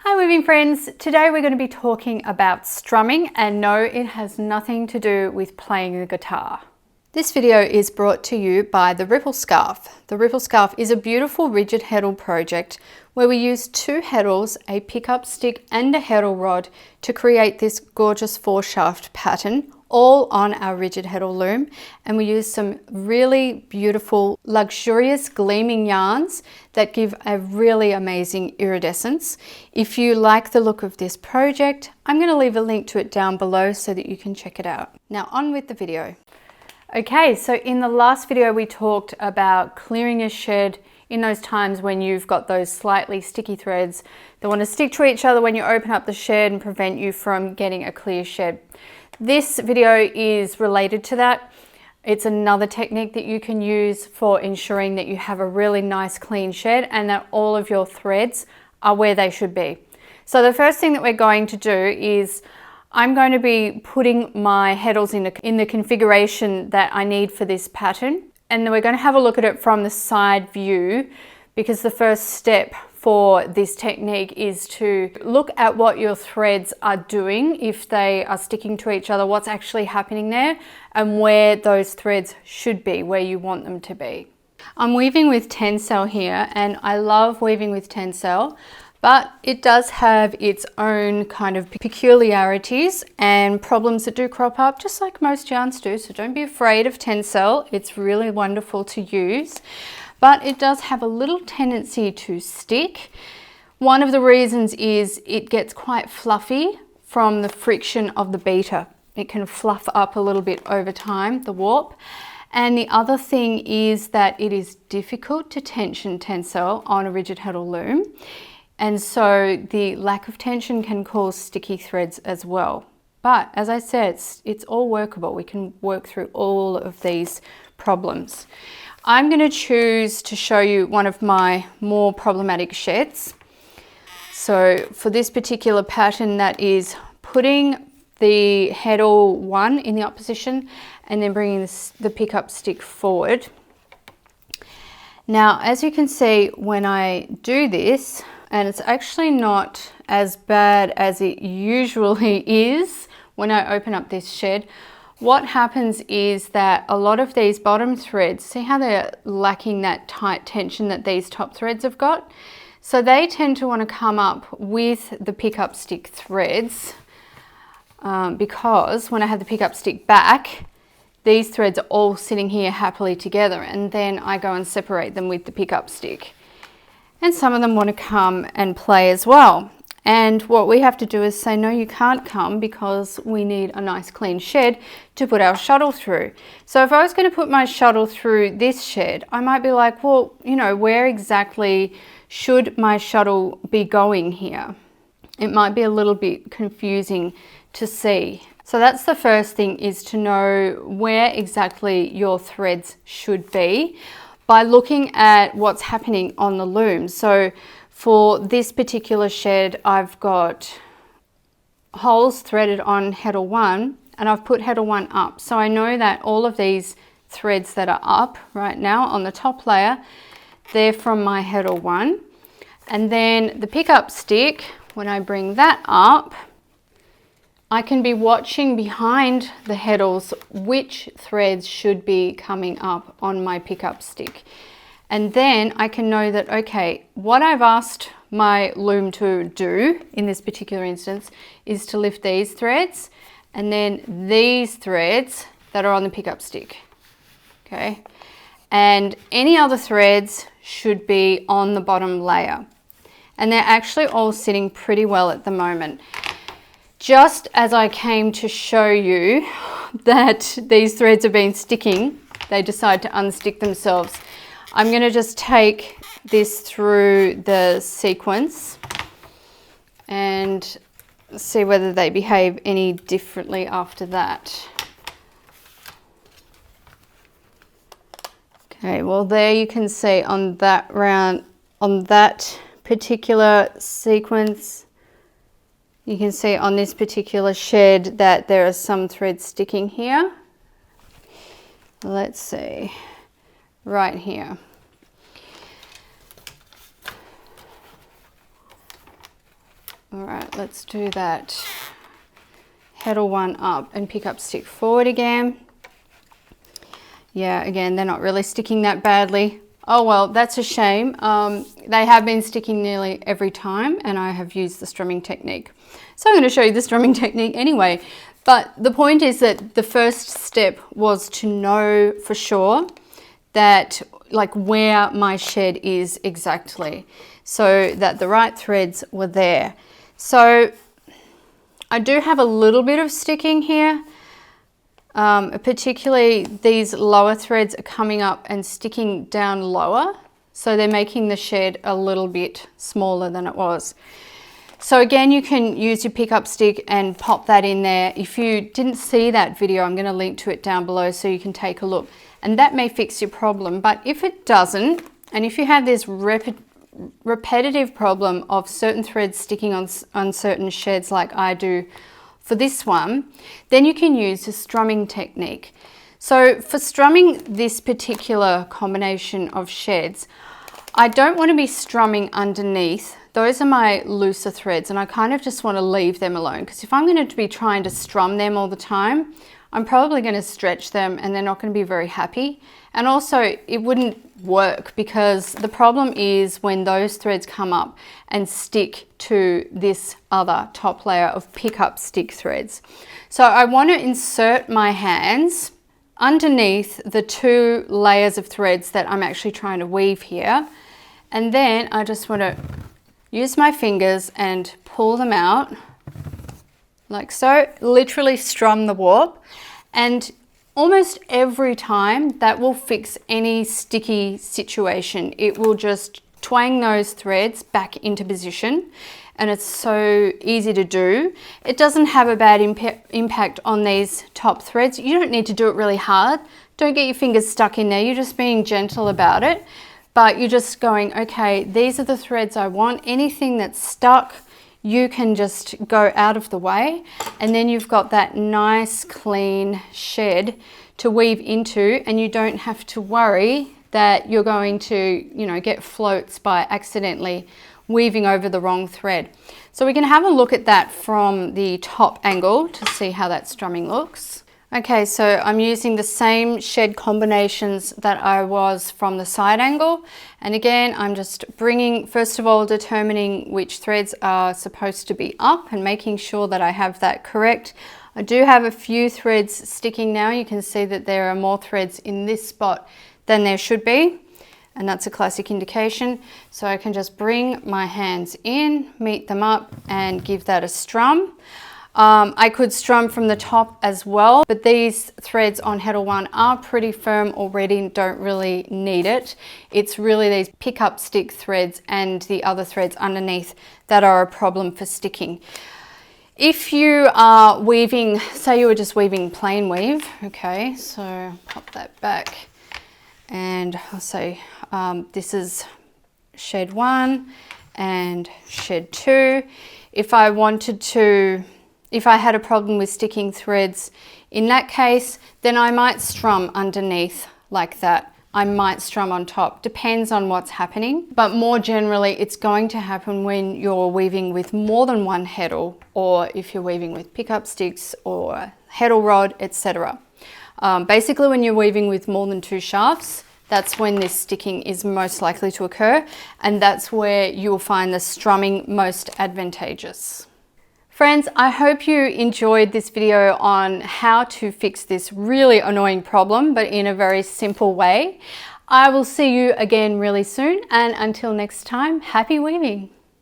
Hi weaving friends, today we're going to be talking about strumming, and no, it has nothing to do with playing the guitar. This video is brought to you by the Ripple Scarf. The Ripple Scarf is a beautiful rigid heddle project where we use two heddles, a pickup stick and a heddle rod to create this gorgeous 4-shaft pattern, all on our rigid heddle loom, and we use some really beautiful luxurious gleaming yarns that give a really amazing iridescence. If you like the look of this project, I'm going to leave a link to it down below so that you can check it out. Now on with the video. Okay, so in the last video we talked about clearing a shed in those times when you've got those slightly sticky threads that want to stick to each other when you open up the shed and prevent you from getting a clear shed. This video is related to that. It's another technique that you can use for ensuring that you have a really nice clean shed and that all of your threads are where they should be. So the first thing that we're going to do is I'm going to be putting my heddles in the configuration that I need for this pattern, and then we're going to have a look at it from the side view, because the first step for this technique is to look at what your threads are doing, if they are sticking to each other, what's actually happening there, and where those threads should be, where you want them to be. I'm weaving with tencel here, and I love weaving with tencel, but it does have its own kind of peculiarities and problems that do crop up, just like most yarns do, so don't be afraid of tencel. It's really wonderful to use, but it does have a little tendency to stick. One of the reasons is it gets quite fluffy from the friction of the beater. It can fluff up a little bit over time, the warp. And the other thing is that it is difficult to tension tencel on a rigid heddle loom. And so the lack of tension can cause sticky threads as well. But as I said, it's all workable. We can work through all of these problems. I'm going to choose to show you one of my more problematic sheds. So for this particular pattern, that is putting the heddle 1 in the up position and then bringing the pickup stick forward. Now, as you can see, when I do this, and it's actually not as bad as it usually is when I open up this shed, what happens is that a lot of these bottom threads, see how they're lacking that tight tension that these top threads have got? So they tend to want to come up with the pickup stick threads because when I have the pickup stick back, these threads are all sitting here happily together, and then I go and separate them with the pickup stick. And some of them want to come and play as well. And what we have to do is say, no, you can't come, because we need a nice clean shed to put our shuttle through. So if I was going to put my shuttle through this shed, I might be like, well, you know, where exactly should my shuttle be going here? It might be a little bit confusing to see. So that's the first thing, is to know where exactly your threads should be by looking at what's happening on the loom. So for this particular shed, I've got holes threaded on heddle 1, and I've put heddle 1 up. So I know that all of these threads that are up right now on the top layer, they're from my heddle 1. And then the pickup stick, when I bring that up, I can be watching behind the heddles which threads should be coming up on my pickup stick. And then I can know that, okay, what I've asked my loom to do in this particular instance is to lift these threads and then these threads that are on the pickup stick, okay? And any other threads should be on the bottom layer. And they're actually all sitting pretty well at the moment. Just as I came to show you that these threads have been sticking, they decide to unstick themselves. I'm going to just take this through the sequence and see whether they behave any differently after that. Okay, well there you can see on that particular sequence, you can see on this particular shed that there are some threads sticking here. Let's see, right here. All right, let's do that heddle one up and pick up stick forward again. Yeah, again, they're not really sticking that badly. Oh well, that's a shame. They have been sticking nearly every time, and I have used the strumming technique. So I'm going to show you the strumming technique anyway. But the point is that the first step was to know for sure that like where my shed is exactly, so that the right threads were there. So I do have a little bit of sticking here, particularly these lower threads are coming up and sticking down lower, so they're making the shed a little bit smaller than it was. So again, you can use your pickup stick and pop that in there. If you didn't see that video, I'm going to link to it down below so you can take a look, and that may fix your problem. But if it doesn't, and if you have this repetitive problem of certain threads sticking on certain sheds like I do for this one, then you can use the strumming technique. So for strumming this particular combination of sheds, I don't want to be strumming underneath. Those are my looser threads, and I kind of just want to leave them alone, because if I'm going to be trying to strum them all the time, I'm probably going to stretch them and they're not going to be very happy. And also it wouldn't work, because the problem is when those threads come up and stick to this other top layer of pickup stick threads. So I want to insert my hands underneath the two layers of threads that I'm actually trying to weave here. And then I just want to use my fingers and pull them out like so, literally strum the warp. And almost every time that will fix any sticky situation. It will just twang those threads back into position, and it's so easy to do. It doesn't have a bad impact on these top threads. You don't need to do it really hard. Don't get your fingers stuck in there. You're just being gentle about it. But you're just going, okay, these are the threads I want. Anything that's stuck, you can just go out of the way. And then you've got that nice, clean shed to weave into, and you don't have to worry that you're going to, you know, get floats by accidentally weaving over the wrong thread. So we can have a look at that from the top angle to see how that strumming looks. Okay, so I'm using the same shed combinations that I was from the side angle. And again, I'm just bringing, first of all, determining which threads are supposed to be up and making sure that I have that correct. I do have a few threads sticking now. You can see that there are more threads in this spot than there should be. And that's a classic indication. So I can just bring my hands in, meet them up, and give that a strum. I could strum from the top as well, but these threads on heddle 1 are pretty firm already and don't really need it. It's really these pickup stick threads and the other threads underneath that are a problem for sticking. If you are weaving, say you were just weaving plain weave, okay, so pop that back, and I'll say this is shed 1 and shed 2. If I wanted to, if I had a problem with sticking threads in that case, then I might strum underneath like that. I might strum on top, depends on what's happening. But more generally, it's going to happen when you're weaving with more than one heddle, or if you're weaving with pickup sticks or heddle rod, etc. Basically, when you're weaving with more than 2 shafts, that's when this sticking is most likely to occur, and that's where you'll find the strumming most advantageous. Friends, I hope you enjoyed this video on how to fix this really annoying problem, but in a very simple way. I will see you again really soon, and until next time, happy weaving!